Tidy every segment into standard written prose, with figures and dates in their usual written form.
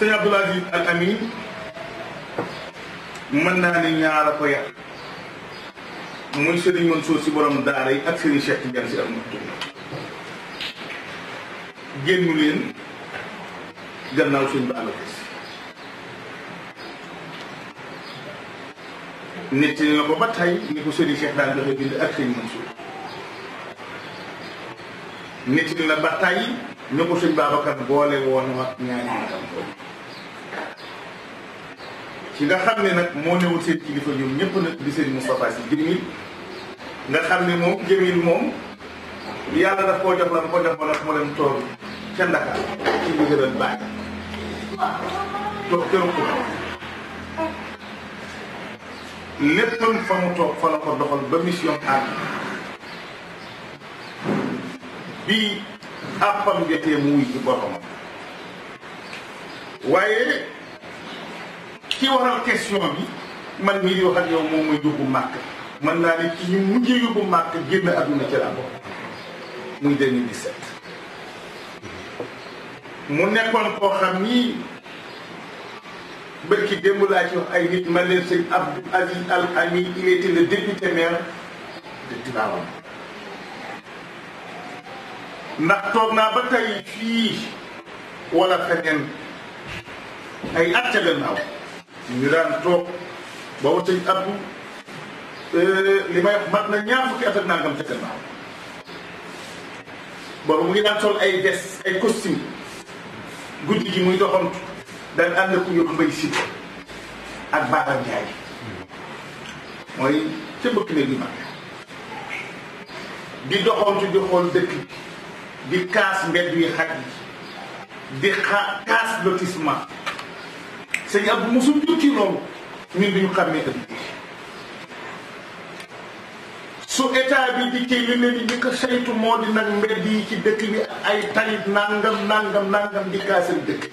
sëñ Abdoul Aziz Al Amin mën naa ni ñaar a ko yar muy sëriñ Mansour si borom daara yi ak sëriñ Cheikh Tidiane si am génnu leen gannaaw sëñ Babacar Si nit na ko ba tey ni ko sëriñ Cheikh daan joxe bind ak sëñ Mansour nit na ba tey ñu ko sëñ Babacar boole woon wax ñaari magam ci nga xam ne nag moo newul seen kilifa ñoom ñëpp nag di sëriñ Moustapha Sy Djamil nga xam ne moom Djamil moom yàlla daf koo jox la ko jox ma mu leen toog ca Ndakaar ci ndigalal baay toog këram ko léppam fa mu toog fa la ko doxal ba mission àgg bi àppam jotee mu wuy ci boppam waaye ki waral question bi man mii di wax ak yow moom mooy yóbbu màkk mën naa ne ci ñu mujjee yóbbu màkk génn àdduna ci laa bokk muy 2017 mu nekkoon koo xam ni bërki démb laa ci wax ay nit man leen sëñ Abdou Aziz Al Amin il était le député maire de Tivaouane ndax toog naa ba tey fii wala feneen ay at ca gannaaw ñu daan toog booba sëñ Abdou li may wax mat na ñaar fukki at ak nangam ca gannaaw boobu mu ngi daan sol ay veste ay costume guddi gi muy doxantu daan ànd ku ñu mbay si ak Baara Ndiaye mooy ca bëkk ne bi mag di doxantu di xool dëkk bi di kaas mbedd yi xaj yi di kaas lotissement sëñ Abdou mosul jukki loolu ñun duñu xam ne ëpp su état bi di kii li leen di ko saytu moo di nag mbedd yi ci dëkk bi ay talit nangam di kaasal dëkk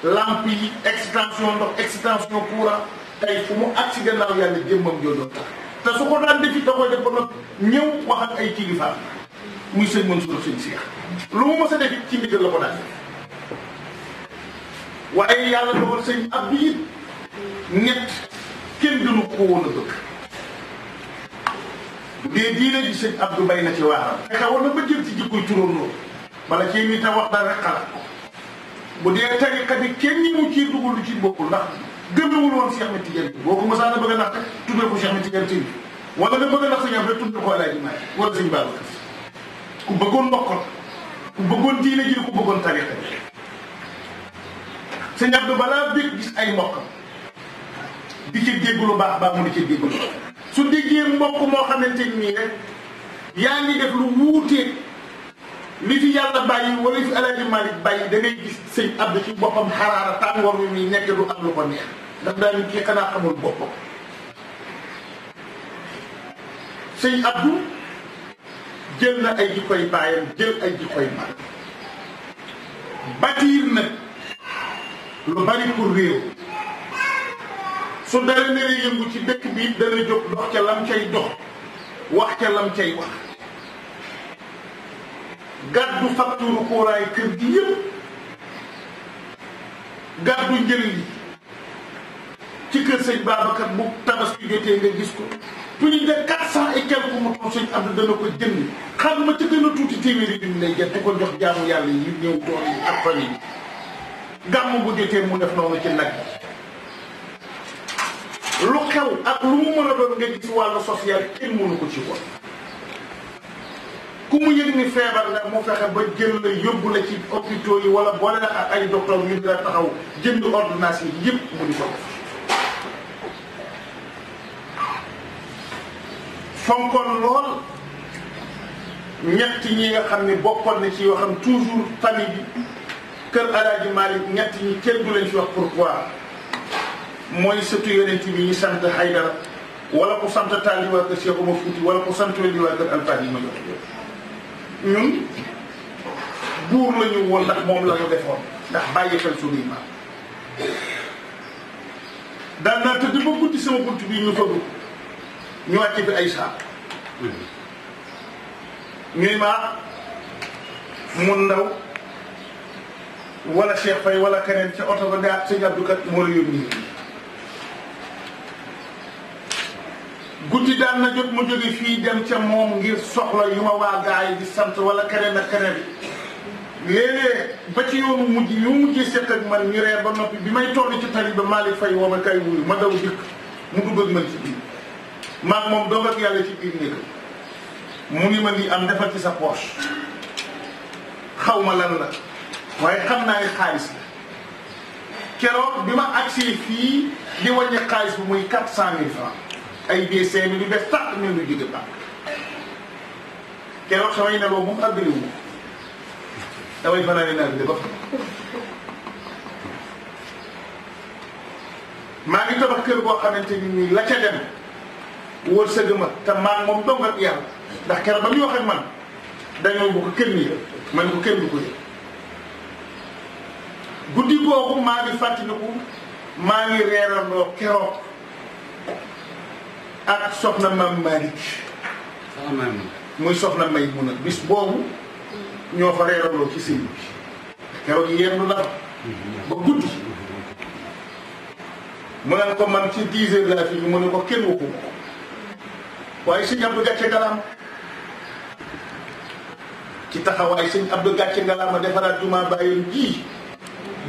lamp yi extension ndox extension courant tey fu mu agsi gannaaw yàlla jëmmam joo doon tax te su ko daan defi da koy def ba nag ñëw wax ak ay kilifa muy sëñ Mansour sëñ Cheikh lu mu mës a def ci ndigal la ko daan def waaye yàlla dogal sëñ Abdou it ñett kenn gënu ko woon a bëgg bu dee diine ji sëñ Abdou bay na ci waaram fexe war na ba jël ci jikkoy turóonoo bala ci nit a wax dara rek xalaat ko bu dee tariqa bi kenn ñi mu ciy dugul lu ci bokkul ndax gëmewul woon Cheikh Ahmed Tidiane boo ko mësaan a bëgg a nax tuddee ko Cheikh Ahmed Tidiane Tine wala nga bëgg a nax sëñ Abdou rek tuddee ko Alaaji Maalik wala sëñ Babacar ku bëggoon mbokk la ku bëggoon diine ji ku bëggoon tariqa bi sëñ Abdou balaa bég gis ay mbokkam di ci dégg lu baax baax mu di ci dégg lu su déggee mbokk moo xamante nii rek yaa ngi def lu wuutee li fi yàlla bàyyi wala fi Alaaji Maalik bàyyi da ngay gis sëñ Abdou ci boppam xaraara tàngoor wi muy nekk du am lu ko neex ndax daal kii xanaa xamul boppam sëñ Abdou jël na ay jikkoy baayam jël ay jikkoy mag bâtir nag lu bari pour réew su dara nee yëngu ci dëkk bi dana jóg dox ca lam cay dox wax ca lam cay wax gàddu facture courant yi kër gi yëpp gàddu njëriñ li ci kër sëñ Babacar bu tabaski jotee nga gis ko plus de 400 et quelques moutons sëñ Abdou dana ko jënd xam ma ci gën a tuuti téeméeri bi lay jël di ko jox jaamu yàlla yi ñëw tool yi ak famille yi gàmm bu jotee mu def noonu ci nag lu xew ak lu mu mën a doon nga gis wàllu social kenn mënu ko ci woon ku mu yëg ni feebar nga mu fexe ba jël la yóbbu la ci hôpitaux yi wala boole la ak ay docteur yu dina taxaw jënd ordonnance yi yëpp mu di ko def fonkoon lool ñett ñi nga xam ne bokkoon na ci yoo xam toujours famille bi kër Alaaji Maalik ñett ñi kenn du leen fi wax pourquoi mooy sëtu yonent bi ñu sant Haydara wala ku sant Taal di waa kër Cheikh Oumar Fouti wala ku sant di waa kër Alfayda yi ma jox ñun buur la ñu woon ndax moom la ñu defoon ndax bàyyi xel suñuy maam daan naa tëdd ba guddi sama bunt bii ñu fëgg ñu wàcc bi ay saak ñuy maa mun ndaw wala Cheikh Faye wala keneen ca oto ba daa sëñ Abdou kat moo la yónni guddi daan na jot mu jóge fii dem ca moom ngir soxla yu ma waa gaa yi di sant wala keneen ak keneen léeg-léeg ba ci yoonu mujj yu mujjee seq ak man ñu reer ba noppi bi may toll ci tali ba Malick Faye woo ma kay wuyu ma daw dikk mu dugg ak man ci biir maag moom doog ak yàlla ci biir néeg mu ni ma lii am defal ci sa poche xaw ma lan la waaye xam naa ne xaalis la keroog bi ma agsee fii di wàññi xaalis bi muy 400 000 francs ay billets 5 000 yu bees tàq ñu lu jóge banque keroog samay neloo moom àggale wu damay fanaan naa bi ba maa ngi tabax kër boo xamante ni nii la ca dem wóor sëgg ma te maa moom dong ak yàlla ndax keroog ba muy wax ak man dañoo bu ko kenn yi ma ne ko kenn du ko yëg guddi googu maa ngi fàttaliku maa ngi reerandoo keroog ak soxna Mam Malick muy soxna May mun a bis boobu ñoo fa reerandoo ci sëñ bi keroog yendu la ba guddi mu ne ko man ci 10 heures laa fi ñu mu ne ko kenn waxu ko waaye sëñ Abdou gàcce ngalaama ci taxawaay sëñ Abdou gàcce ngalaama defaraat jumaa bàyyam ji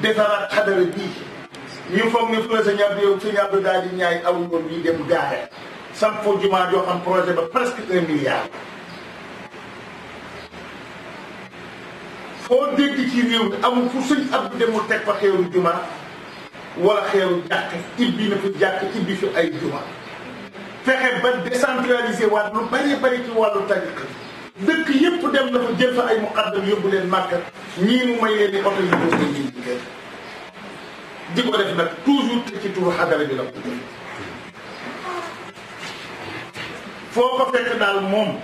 defaraat xadara bii ñu foog ne fu la sëñ Abdou yow sëñ Abdou daal di ñaay aw yoon yi dem gaare samp fo jumaa joo xam projet ba presque 1 milliard foo dégg ci réew mi amul fu sëñ Abdou demul teg fa xeeru jumaa wala xeeru jàkk ibbi na fi jàkk ibbi fi ay jumaa fexe ba décentralisé waat lu bari bari ci wàllu tariqa dëkk yépp dem na fa jël fa ay muqaddam yóbbu leen Màkka ñii mu may leen ni oto yi boo koy ñi di ko def nag toujours te ci turu xadara bi la ko def foo ko fekk daal moom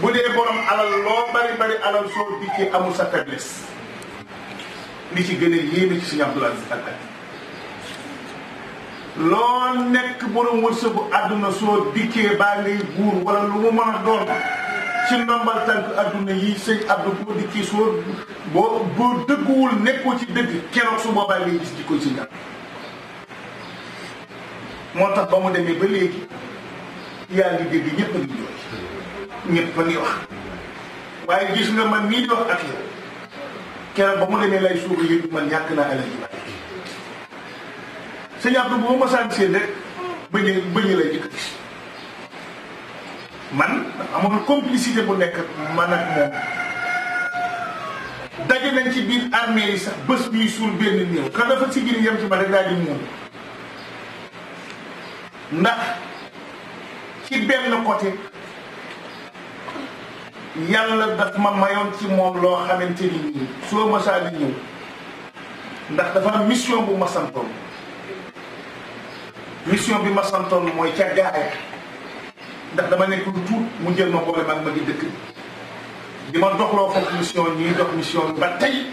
bu dee borom alal loo bari bari alal soo dikkee amul sa faiblesse li ci gën a yéeme ci Sëñ Abdou Aziz Al Amin loo nekk borom wërsëgu àdduna soo dikkee baa ngay buur wala lu mu mën a doon ci ndombal tànk àdduna yi sëñ Abdou boo dikkee soo boo dëgguwul nekkoo ci dëgg keroog su boobaa ngay gis di koy si ñàkk moo tax ba mu demee ba léegi yaa ngi dégg ñëpp a ngi jooy ñëpp a ngi wax waaye gis nga man nii di wax ak yow keroog ba mu demee lay suuga yëpp man ñàkk naa alal ji bari sëñ Abdou bu ma mosaan seen rek bëñë lay jëkk gis man amul complicité bu nekk man ak moom daje nañ ci biir armée yi sax bés ñuy suul benn néew ka dafa si gir yem ci ma rek daal di muum ndax ci benn côté yàlla daf ma mayoon ci moom loo xamante ni nii soo masaa di ñëw ndax dafa am mission bu ma santoon mission bi ma santoon mooy ca gaaya ndax dama nekk lu tuut mu jël ma boole mag ma di dëkk di ma doxloo foofu mission ñuy dox mission ba tey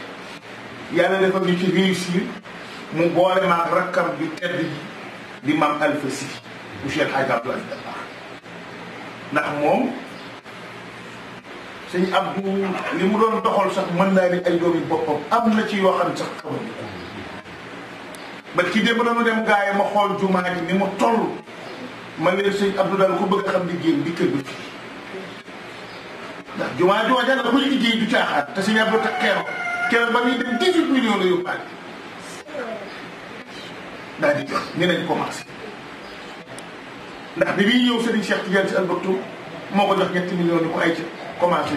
yàlla defal ñu ci réussir mu boole maag rakkam bi tedd ji di maam Alpha Sy bu Cheikh Hadj Abdou Aziz Dabakh ndax moom sëñ Abdou li mu doon doxal sax mën naa ni ay doomi boppam am na ci yoo xam sax xamuñu ko ba ci démb dañu dem gaay ma xool jumaa ji ni mu toll man leen sëñ Abdou daal ko bëgg a xam liggéeyam di kër bi fii ndax jumaa jooja la ko liggéey du caaxaan te sëñ Abdou te keroog ba muy dem 18 millions la yóbbaale daal di jox ñu nañ commencé ndax bi muy ñëw Serigne Cheikh Tidiane Sy Al Maktoum moo ko jox 7 millions ni ko ay ca commencé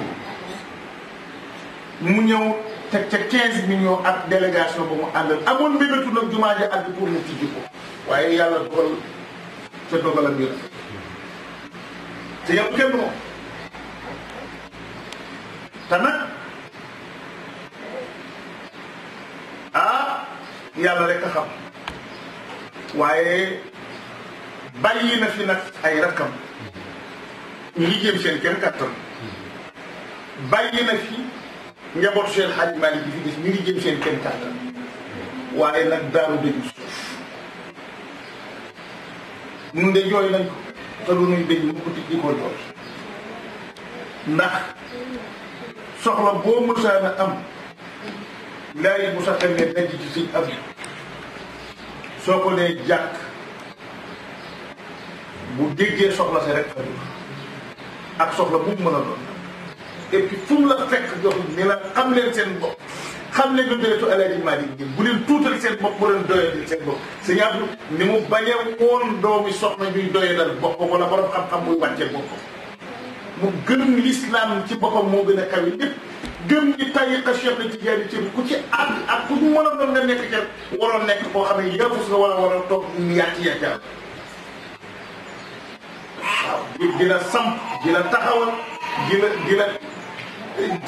mu ñëw teg ca 15 millions ak délégation ba mu àndal amoon mbébétu nag jumaa ja àgg pour mu tijji ko waaye yàlla dogal ca dogalam bi la te yow kenn moom te nag yàlla rek a xam waaye bàyyi na fi nag ay rakkam ñu ngi jéem seen kenn kàttan bàyyi na fi njabootu seen Hadj Malick bi fi gis ñu ngi jéem seen kenn kàttan waaye nag daaru dëju suuf ñun de jooy nañ ko te lu nuy dëj mu ko di ko jooy ndax soxla boo mësaan a am laay bu sa xel ne daj ci sëñ Abdou soo ko nee jàkk bu déggee soxla si rek fa ak soxla bu mu mën a doon et puis fu mu la fekk jox ni la xam leen seen bopp xam leen ñu deretu Alaaji Maalik gi bu leen tuutal seen bopp bu leen doyadal seen bopp sëñ Abdou ni mu bañee woon doomi soxna ñuy doyadal bopp wala borom xam-xam muy wàccee boppam mu gëm l'islam ci boppam moo gën a kawe lépp gëm ñi tariqa Cheikh na Tijaani ci ku ci àgg ak ku ñu mën a doon nga nekk ca waroon nekk koo xam ne yëfus nga war a toog ñu yàcc waaw dina samp dina taxawal dina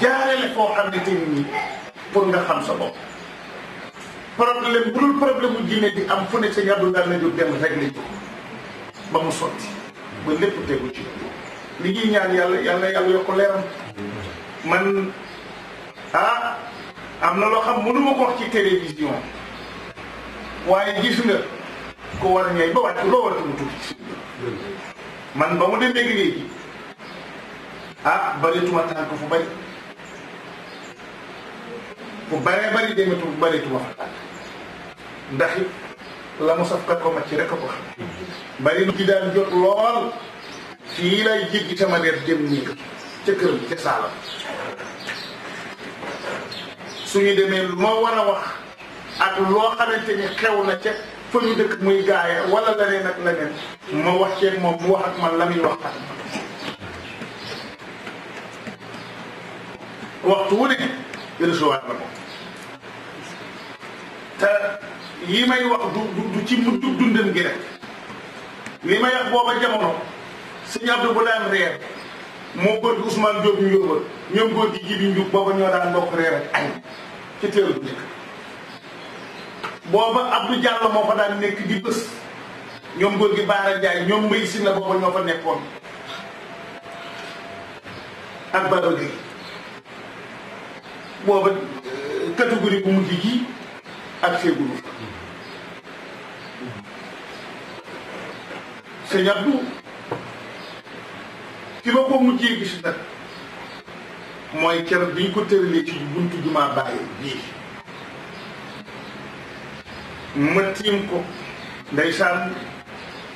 jaarale foo xam ne te nii pour nga xam sa bopp problème bu dul problème mu jinne di am fu ne sëñ Abdou daan na jóg dem rek la jóg ba mu sotti ba lépp tegu ci li ñuy ñaan yàlla yokk leeram man am na loo xam mënuma ko wax ci télévision waaye gis nga ko war a ñëw ba wàcc loo war a mu tuuti si man ba mu demee léegi barituma tànk fu bari fu bari dematu barituma fa tànk ndax it la mu saf kat ko macc rek a ko xam bari ci daan jot lool fii lay jéggi sama reer dem nii ca këram ca saalam suñu demee moo war a wax ak loo xamante ni xew na ca fa ñu dëkk muy gaaya wala leneen ak leneen ma wax ceeg moom mu wax ak man la muy wax waxtu wu ne recevoir na ko te yi may wax du ci mujj dundam gi rek li may wax booba jamono sëñ Abdou bu daan reer moo góor gi Ousmane Diop ñu yóbbal ñoom góor gi Jibi Njuub booba ñoo daan bokk reer ak añ ci teelu bu njëkk booba Abdou Diallo moo fa daan nekk di bés ñoom góor gi Baara Ndiaye ñoom mbay si na booba ñoo fa nekkoon ak Baba Gueye booba catégorie bu mujj gi ak Ségou sëñ Abdou ki ma ko mujjee gis nag mooy keroog bi ñu ko tëralee ci buntu jumaa Baye bii ma tiim ko ndeysaan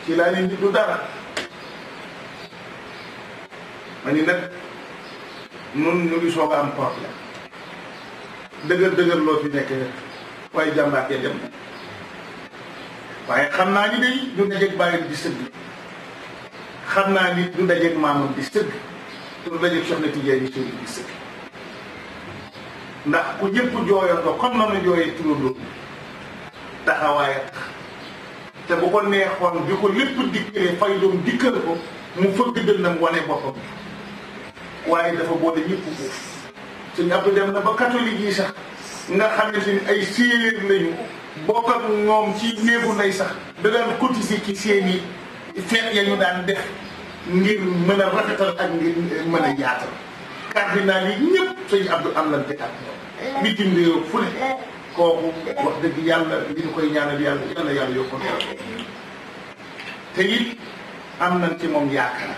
ci laa leen di du dara ma ni nag nun ñu ngi soog a am problème dëgër loo fi nekk waaye jàmbaatee dem na waaye xam naa ni day du dajeeg bàyyi di sëgg xam naa ni du dajeeg maamam di sëgg te du dajeeg Cheikh na Tijaani di sëgg ndax ku ñëpp jooyoon ko comme na nu jooyee turandoo taxawaaya tax te bu ko neexoon bi ko lépp dikkalee fay doom dikkal ko mu fëgg dënnam wane boppam waaye dafa boole ñëpp foofu sëñ Abdou dem na ba catholique yi sax nga xamante ni ay séeréer lañu bokk ak ñoom ci néegu ndey sax da daan cotiser ci seeni feet ya ñu daan def ngir mën a rafetal ak ngir mën a yaatal cardinal yi ñëpp sëñ Abdou am lante ak ñoom bitim réew fu ne kooku wax dëgg yàlla li ñu koy ñaanal yàlla yokk ko te it am nañ ci moom yaakaar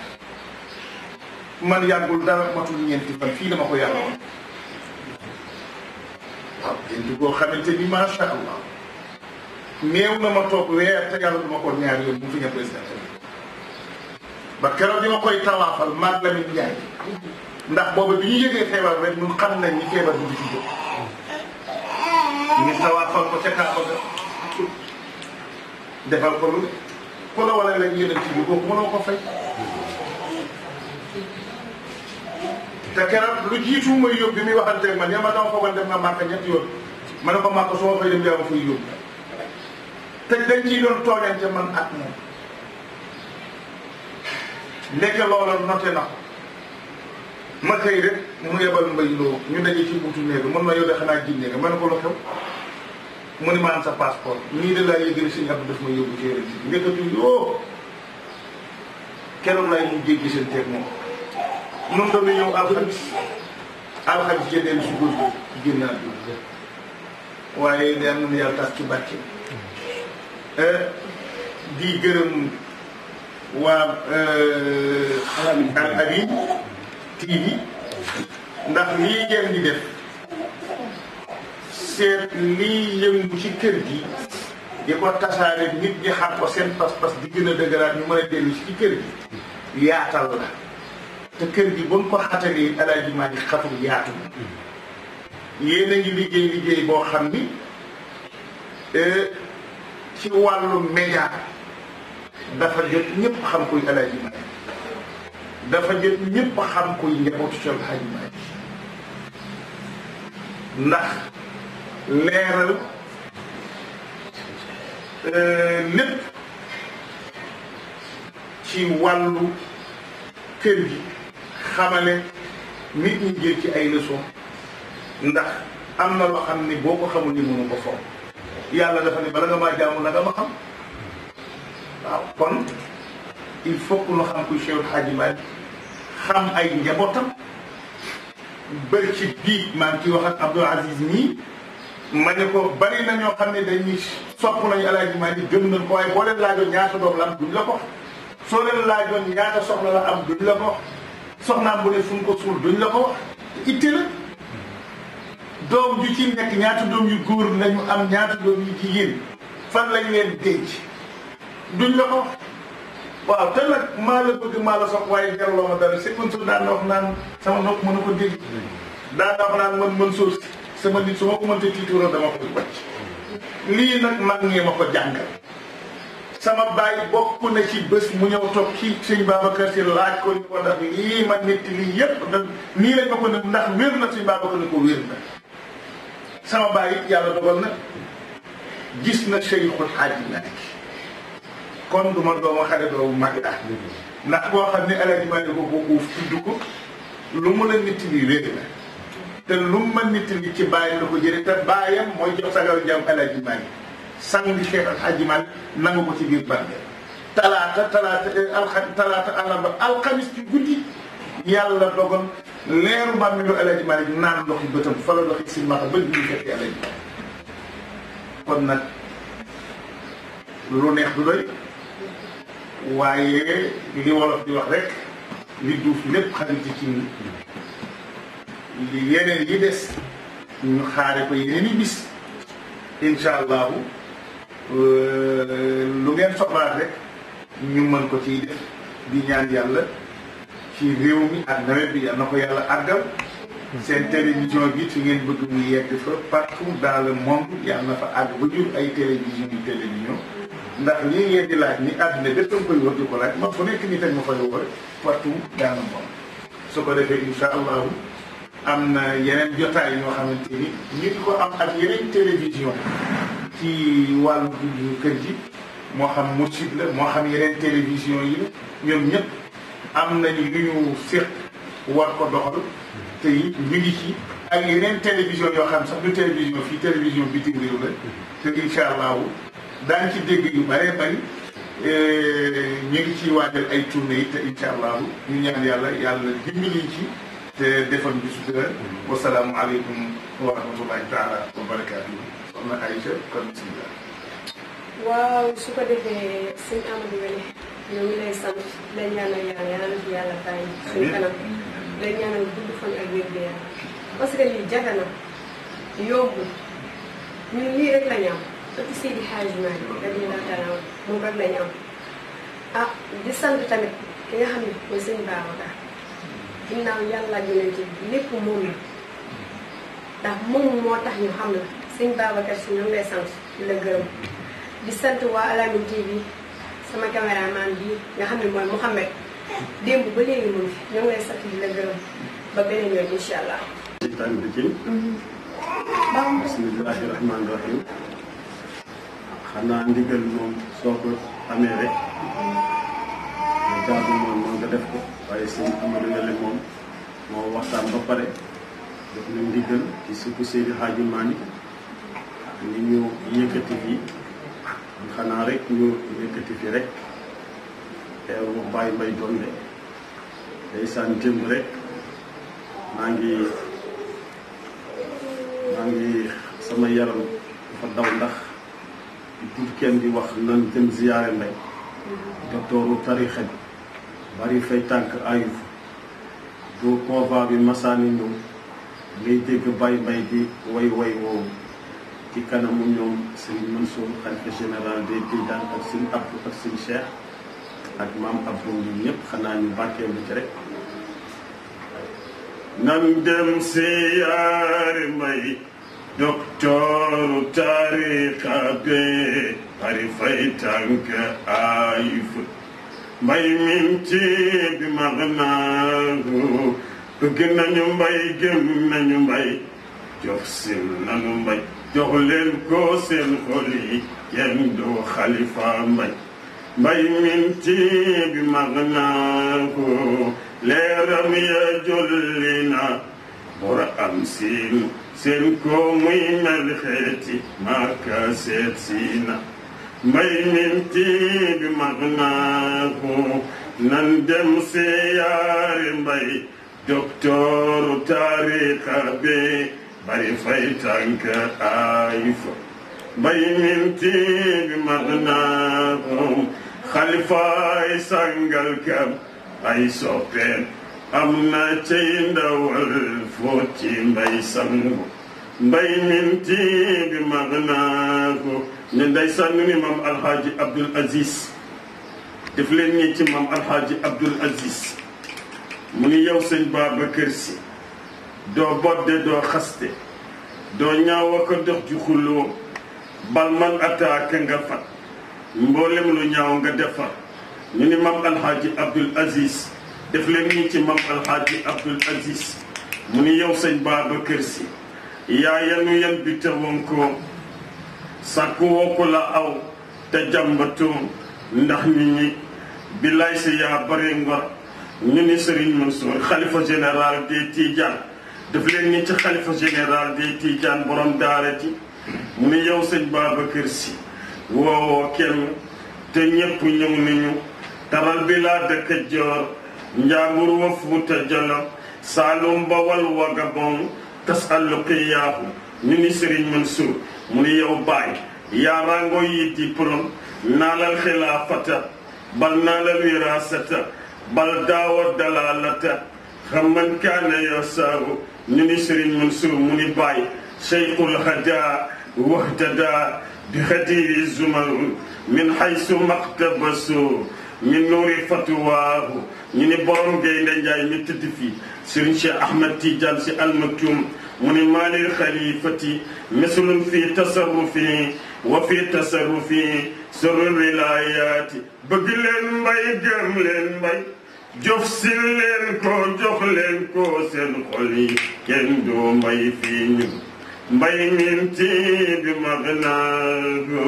man yàggul dara matul ñeenti fan fii dama ko yàlla woon waaw yéen boo xamante ni macha allah néew na ma toog weer te yàlla duma ko ñaari yoon bu fi ñëw président ba keroog di ma koy tawaafal maag Lamine Ndiaye ndax boobu bi ñu yëgee feebar rek ñun xam nañ ni feebar bi di fi jóg ñu tawaafal ko ca Kaaba ga defal ko lu ku la wala lañ yonent bi kooku mënoo ko fay te keroog lu jiitu may yóbbu bi muy waxanteeg man yow ma dama foogoon dem na Màkka ñetti yoon ma ne ko Màkka su ma fay dem yaa ma fay yóbbu te dañ ciy doon tooñante man ak moom nekk loola noté na ma xëy rek mu yebal mbay loo ñu daje ci buntu néeg mën na yow de xanaa jinne nga ma ne ko la xew mu ni ma am sa passeport nii de laa yëgëri Sëñ Abdou daf ma yóbbu ci yéen si njëkkatu yoo keroog laay mu jéggi seen teeg moom noonu dañu ñëw alxamis jëndeen si góor gi génnaat bi waaye day am na yàlla tas ci bàcce di gërëm waa Al Amine TV ndax lii ngeen di def seet lii yëngu ci kër gi di ko tasaare nit ñi xam ko seen pas-pas di gën a dëgëraat ñu mën a dellu ci kër gi yaatal la te kër gi buñ ko xatalee Alaaji Maalik xatul yaatu yéen a ngi liggéey boo xam ni ci wàllu média dafa jot ñëpp xam kuy Alaaji Maalik dafa jot ñëpp xam kuy njabootu Cheikh El Hadji Maalik ndax leeral lépp ci wàllu kër gi xamale nit ñi jël ci ay leçon ndax am na loo xam ni boo ko xamul ni mënu ko foog yàlla dafa ne bala nga maa jaamu la nga ma xam waaw kon il faut que ñu xam kuy Cheikh El Hadji Malick xam ay njabootam bëri ci bii maa ngi ciy wax ak Abdou Aziz nii ma ne ko bari na ñoo xam ne dañuy sopp nañu El Hadji Malick gëm nañ ko waaye boo leen laajoon ñaata doom la am duñ la ko soo leen laajoon ñaata soxla la am duñ la ko soxnaam bu ne fu mu ko suul duñ la ko wax itte la doom ju ci nekk ñaata doom yu góor lañu am ñaata doom yu jigéen fan lañ leen denc duñ la ko wax waaw te nag maa la bëgg maa la sox waaye jarloo ma dara c'est Mansour daan na wax naan sama nopp mënu ko dégg daan na wax naan man Mansour sama nit su ma ko mënta tiituroo dama koy wàcc lii nag mag ñee ma ko jàngal sama baay bokk na ci bés mu ñëw toog ci sëñ Babacar Si laaj ko ni ko ndax lii ma nit lii yépp da nii lañ ma ko ne ndax wér na sëñ Babacar ni ko wér na sama baay it yàlla dogal na gis na Cheikhul Hadji Malick kon du ma dooma xale doomu mag ah ndax boo xam ne El Hadji Malick ko uuf tudd ko lu mu la nit li wér na te lu mu ma nit li ci bàyyam la ko jëlee te bàyyam mooy jox sagal jàmm El Hadji Malick sang Cheikh El Hadji Malick nangu ko ci biir bànde talaata àllarba alxamis ci guddi yàlla dogal leeru bàmmeelu El Hadji Malick naan ndoxi bëtam fa la doxi si maxa bët ñu fekk El Hadji Malick kon nag lu neex du doy waaye li wolof di wax rek li duuf lépp xarit ci li yeneen yi des ñu xaare ko yeneen yi bis incha allahu lu ngeen soxlaat rek ñu mën ko ciy def di ñaan yàlla ci réew mi ak nawet bi yal na ko yàlla àggal seen télévision bi fi ngeen bëgg mu yegg fa partout dans le monde yal na fa àgg ba jur ay télévision ndax lii ngeen di laaj ni àdduna bépp nga koy wër di ko laaj man fu nekk nii teg ma fay wër partout dans le monde su ko defee incha allahu am na yeneen jotaay ñoo xamante ni ñu ngi ko am ak yeneen télévision ci wàllu kër gi moo xam Mourchid la moo xam yeneen télévision yi la ñoom ñëpp am nañu lu ñu séq war ko doxal te it ñu ngi ci ak yeneen télévision yoo xam sax du télévision fii télévision bitim réew la te incha allahu daan ci dégg yu bëree bëri ñu ngi ciy waajal ay tournée yi te incha allahu ñu ñaan yàlla dimbali ci te defal bi sutura wasalaamu aleykum wa rahmatullahi taala wa barakaatu soxna Aïcha kon bismillah waaw su ko defee sëñ Amadou Wele ñoo ngi lay sant lay ñaanal yàlla na fi yàlla bàyyi suñu kanam lay ñaanal gudd fan ak wér gu yaram parce que lii jafe na yóbbu ñun lii rek la ñu am ëpp Seydi Hadji Malick radiyallahu taala moom rek la ñu am ah di sant tamit ki nga xam ne mooy sëñ Babacar ginnaaw yàlla ak yonent bi lépp moom la ndax moom moo tax ñu xam la sëñ Babacar Si ñoo ngi lay sant di la gërëm di sant waa Al Amine TV sama caméraman bi nga xam ne mooy Mouhamed démb ba léegi moom fi ñoo ngi lay sant di la gërëm ba beneen yoon incha allah. seytaan rajim bismillahi rahmaani rahim xanaa ndigal moom soo ko amee rek jaadu moom nga def ko waaye sëñ Amadou Wele moom moo waxtaan ba pare def na ndigal ci surtout Seydi Hadji Malick ni ñu yëkkati fii xanaa rek ñu yëkkati fi rek teew wax bàyyi mbay doon de day saan jëm rek maa ngi sama yaram dafa daw ndax du kenn di wax nan dem ziyaare mbay doktooru tarixa bi bari fay tànk ayuf bu convoi bi masaani ñëw ngay dégg bàyyi mbay di way woowu ci kanamu ñoom Serigne Mansour xalifa général des Tidianes ak Serigne Abdou ak Serigne Cheikh ak maam Abdou ñun ñëpp xanaa ñu barkeelu ci rek. nan dem siyaare Mbay docteur tariqa be bari fay tànk ay fut Mbay min ci bi mag naagu bëgg nañu Mbay gëm nañu Mbay jox sil nañu Mbay jox leen ko seen xol yi kenn du xalifa Mbay Mbay min ci bi mag naagu leeram ya jolli na bora am seen ko muy mel xeeti maaka seet siina Mbay minti bi mag naa ko nan dem siyaare Mbay docteur tariqa be bari fay tànk ay fa Mbay minti bi mag naa ko xalifaay sangal kam ay soppeem am na cey ndawal footi Mbay sangu Mbay minti bi mag naa ko ne ndeysaan ni maam Alxaaji Abdul Aziz def leen nii ci maam Alxaaji Abdul Aziz mu ni yow sëñ Babacar Si doo bodde doo xaste doo ñaawa ko dox ci xulloo bal man attaque nga fat mboolem lu ñaaw nga defar ñu ni maam Alxaaji Abdul Aziz def leen nii ci maam Alxaaji Abdul Aziz mu ni yow sëñ Babacar Si yaa yanu yan bi tewoon ko sàkku woo ko la aw te jàmbatoon ndax nit ñi billaay si yaa bare ngor ñu ni Serigne Mansour xalifa général des Tidianes def leen nii ci xalifa général des Tidianes borom daara ji mu ni yow sëñ Babacar Si woowoo kenn te ñépp ñëw nañu taral bi laa dëkk Joor Njaambur wa Fuuta Jolof Saalum Bawal wa Gabon tasalluqiyaahu ñu ni Serigne Mansour mu ni yow baay yaa rango yi diplôme naalal xilaafata bal naalal wirasata bal daawa dalalata xamman kaana yasaahu ñu ni Serigne Mansour mu ni baay cheikhul hada wahtada bi xadiri zumarun min haysu maktabasu min nuuri fatwaahu ñu ni borom Gaynde Njaay mi tëdd fii Serigne Cheikh Ahmed Tidiane Sy Al Maktoum mu ni maalil xalifati mislun fi tasarrufi wa fi tasarrufi sirrul wilayaati bëgg leen Mbay gëm leen Mbay jof si leen ko jox leen ko seen xol yi kenn du Mbay fii ñu Mbay minti bi mag naa ko